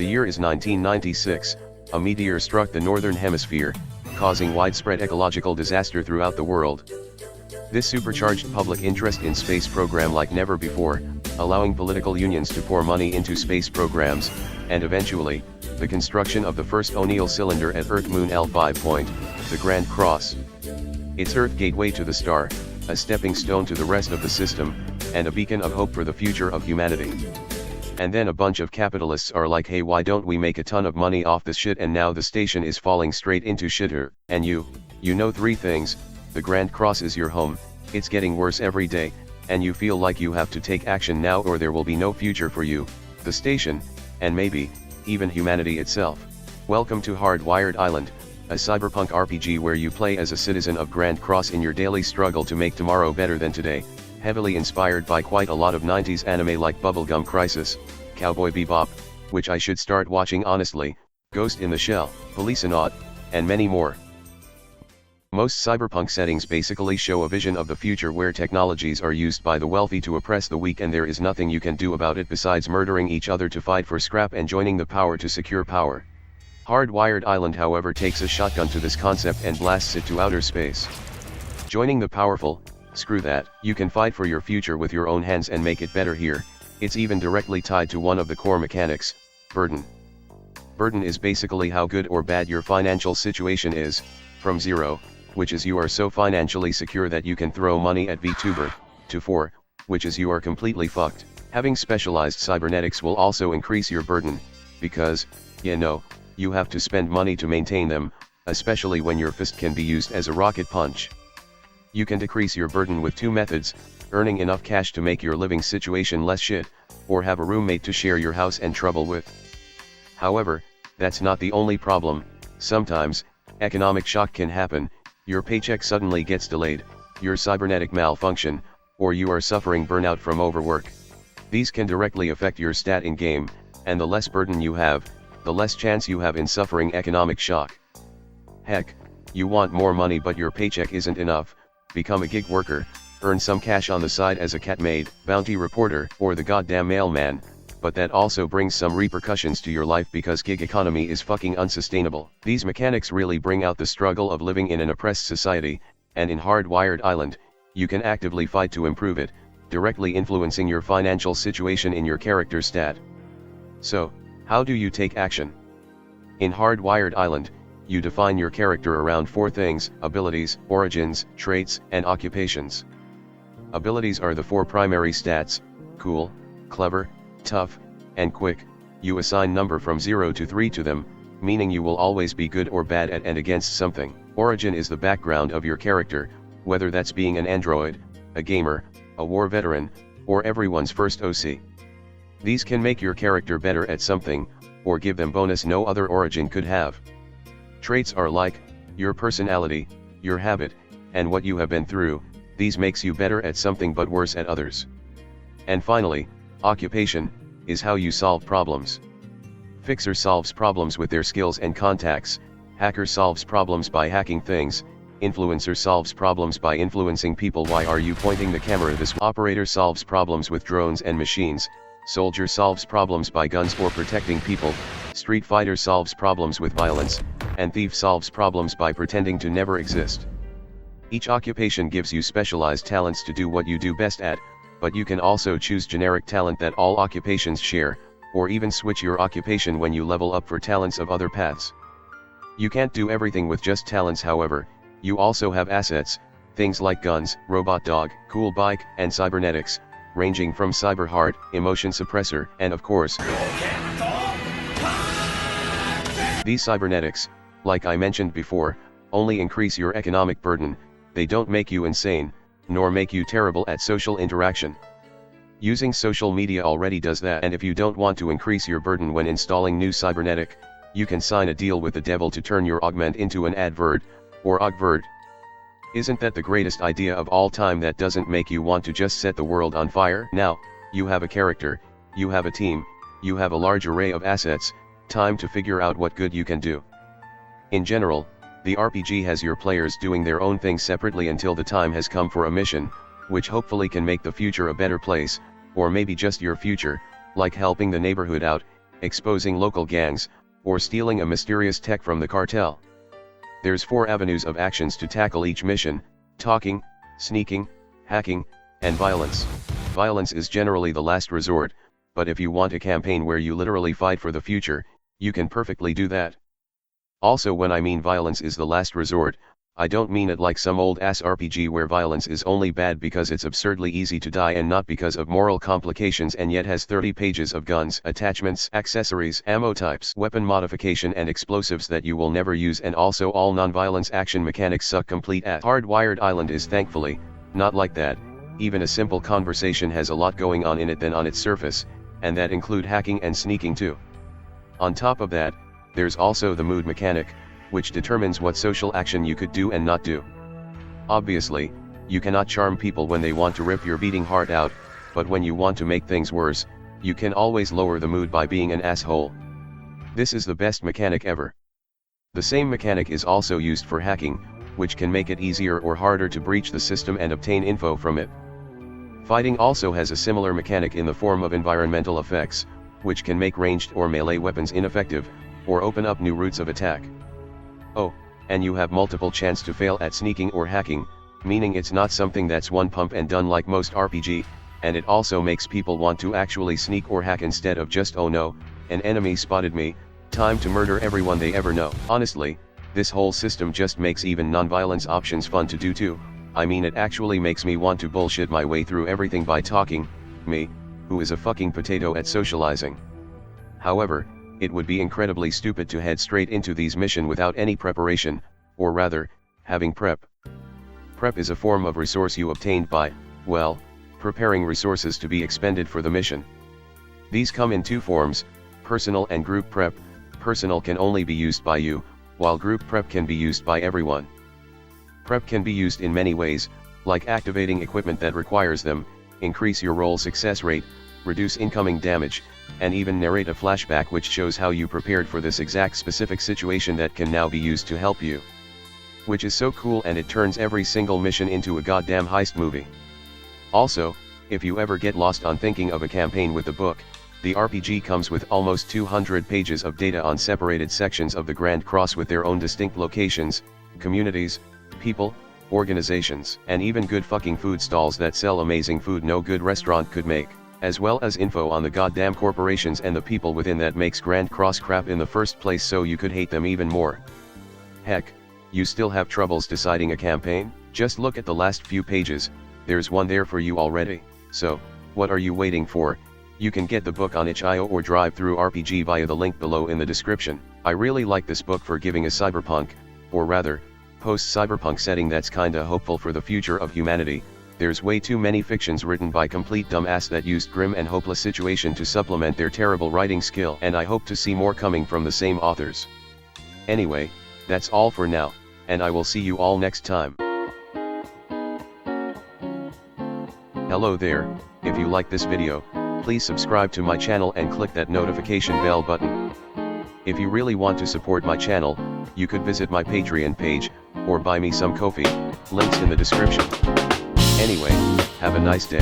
The year is 1996, a meteor struck the northern hemisphere, causing widespread ecological disaster throughout the world. This supercharged public interest in space program like never before, allowing political unions to pour money into space programs, and eventually, the construction of the first O'Neill cylinder at Earth-Moon L5 point, the Grand Cross. It's Earth gateway to the star, a stepping stone to the rest of the system, and a beacon of hope for the future of humanity. And then a bunch of capitalists are like, hey, why don't we make a ton of money off this shit, and now the station is falling straight into shitter, and you know 3 things: the Grand Cross is your home, it's getting worse every day, and you feel like you have to take action now or there will be no future for you, the station, and maybe, even humanity itself. Welcome to Hardwired Island, a cyberpunk RPG where you play as a citizen of Grand Cross in your daily struggle to make tomorrow better than today, heavily inspired by quite a lot of 90s anime like Bubblegum Crisis, Cowboy Bebop, which I should start watching honestly, Ghost in the Shell, Policeanaut, and many more. Most cyberpunk settings basically show a vision of the future where technologies are used by the wealthy to oppress the weak, and there is nothing you can do about it besides murdering each other to fight for scrap and joining the power to secure power. Hardwired Island, however, takes a shotgun to this concept and blasts it to outer space. Joining the powerful, screw that, you can fight for your future with your own hands and make it better here. It's even directly tied to one of the core mechanics, burden. Burden is basically how good or bad your financial situation is, from 0, which is you are so financially secure that you can throw money at VTuber, to 4, which is you are completely fucked. Having specialized cybernetics will also increase your burden, because, you have to spend money to maintain them, especially when your fist can be used as a rocket punch. You can decrease your burden with 2 methods: earning enough cash to make your living situation less shit, or have a roommate to share your house and trouble with. However, that's not the only problem. Sometimes, economic shock can happen, your paycheck suddenly gets delayed, your cybernetic malfunction, or you are suffering burnout from overwork. These can directly affect your stat in-game, and the less burden you have, the less chance you have in suffering economic shock. Heck, you want more money but your paycheck isn't enough, become a gig worker, earn some cash on the side as a cat maid, bounty reporter, or the goddamn mailman, but that also brings some repercussions to your life because gig economy is fucking unsustainable. These mechanics really bring out the struggle of living in an oppressed society, and in Hardwired Island, you can actively fight to improve it, directly influencing your financial situation in your character stat. So, how do you take action? In Hardwired Island, you define your character around 4 things: abilities, origins, traits, and occupations. Abilities are the 4 primary stats: cool, clever, tough, and quick. You assign number from 0 to 3 to them, meaning you will always be good or bad at and against something. Origin is the background of your character, whether that's being an android, a gamer, a war veteran, or everyone's first OC. These can make your character better at something, or give them bonus no other origin could have. Traits are like your personality, your habit, and what you have been through. These makes you better at something but worse at others. And finally, occupation is how you solve problems. Fixer solves problems with their skills and contacts, hacker solves problems by hacking things, influencer solves problems by influencing people. Why are you pointing the camera this way? Operator solves problems with drones and machines, soldier solves problems by guns or protecting people, street fighter solves problems with violence, and thief solves problems by pretending to never exist. Each occupation gives you specialized talents to do what you do best at, but you can also choose generic talent that all occupations share, or even switch your occupation when you level up for talents of other paths. You can't do everything with just talents, however, you also have assets, things like guns, robot dog, cool bike, and cybernetics, ranging from cyber heart, emotion suppressor, and of course, these cybernetics, like I mentioned before, only increase your economic burden. They don't make you insane, nor make you terrible at social interaction. Using social media already does that, and if you don't want to increase your burden when installing new cybernetic, you can sign a deal with the devil to turn your augment into an advert, or augvert. Isn't that the greatest idea of all time that doesn't make you want to just set the world on fire? Now, you have a character, you have a team, you have a large array of assets, time to figure out what good you can do. In general, the RPG has your players doing their own thing separately until the time has come for a mission, which hopefully can make the future a better place, or maybe just your future, like helping the neighborhood out, exposing local gangs, or stealing a mysterious tech from the cartel. There's 4 avenues of actions to tackle each mission: talking, sneaking, hacking, and violence. Violence is generally the last resort, but if you want a campaign where you literally fight for the future, you can perfectly do that. Also, when I mean violence is the last resort, I don't mean it like some old-ass RPG where violence is only bad because it's absurdly easy to die and not because of moral complications and yet has 30 pages of guns, attachments, accessories, ammo types, weapon modification and explosives that you will never use, and also all non-violence action mechanics suck complete at. Hardwired Island is thankfully not like that. Even a simple conversation has a lot going on in it than on its surface, and that include hacking and sneaking too. On top of that, there's also the mood mechanic, which determines what social action you could do and not do. Obviously, you cannot charm people when they want to rip your beating heart out, but when you want to make things worse, you can always lower the mood by being an asshole. This is the best mechanic ever. The same mechanic is also used for hacking, which can make it easier or harder to breach the system and obtain info from it. Fighting also has a similar mechanic in the form of environmental effects, which can make ranged or melee weapons ineffective, or open up new routes of attack. Oh, and you have multiple chance to fail at sneaking or hacking, meaning it's not something that's one pump and done like most RPG, and it also makes people want to actually sneak or hack instead of just, oh no, an enemy spotted me, time to murder everyone they ever know. Honestly, this whole system just makes even non-violence options fun to do too. I mean, it actually makes me want to bullshit my way through everything by talking, me, who is a fucking potato at socializing. However, it would be incredibly stupid to head straight into these missions without any preparation, or rather, having prep. Prep is a form of resource you obtained by, well, preparing resources to be expended for the mission. These come in 2 forms, personal and group prep. Personal can only be used by you, while group prep can be used by everyone. Prep can be used in many ways, like activating equipment that requires them, increase your roll success rate, reduce incoming damage, and even narrate a flashback which shows how you prepared for this exact specific situation that can now be used to help you. Which is so cool, and it turns every single mission into a goddamn heist movie. Also, if you ever get lost on thinking of a campaign with the book, the RPG comes with almost 200 pages of data on separated sections of the Grand Cross with their own distinct locations, communities, people, organizations, and even good fucking food stalls that sell amazing food no good restaurant could make, as well as info on the goddamn corporations and the people within that makes Grand Cross crap in the first place so you could hate them even more. Heck, you still have troubles deciding a campaign? Just look at the last few pages, there's one there for you already. So, what are you waiting for? You can get the book on itch.io or drive through RPG via the link below in the description. I really like this book for giving a cyberpunk, or rather, post-cyberpunk setting that's kinda hopeful for the future of humanity. There's way too many fictions written by complete dumbass that used grim and hopeless situation to supplement their terrible writing skill, and I hope to see more coming from the same authors. Anyway, that's all for now, and I will see you all next time. Hello there, if you like this video, please subscribe to my channel and click that notification bell button. If you really want to support my channel, you could visit my Patreon page, or buy me some coffee, links in the description. Anyway, have a nice day.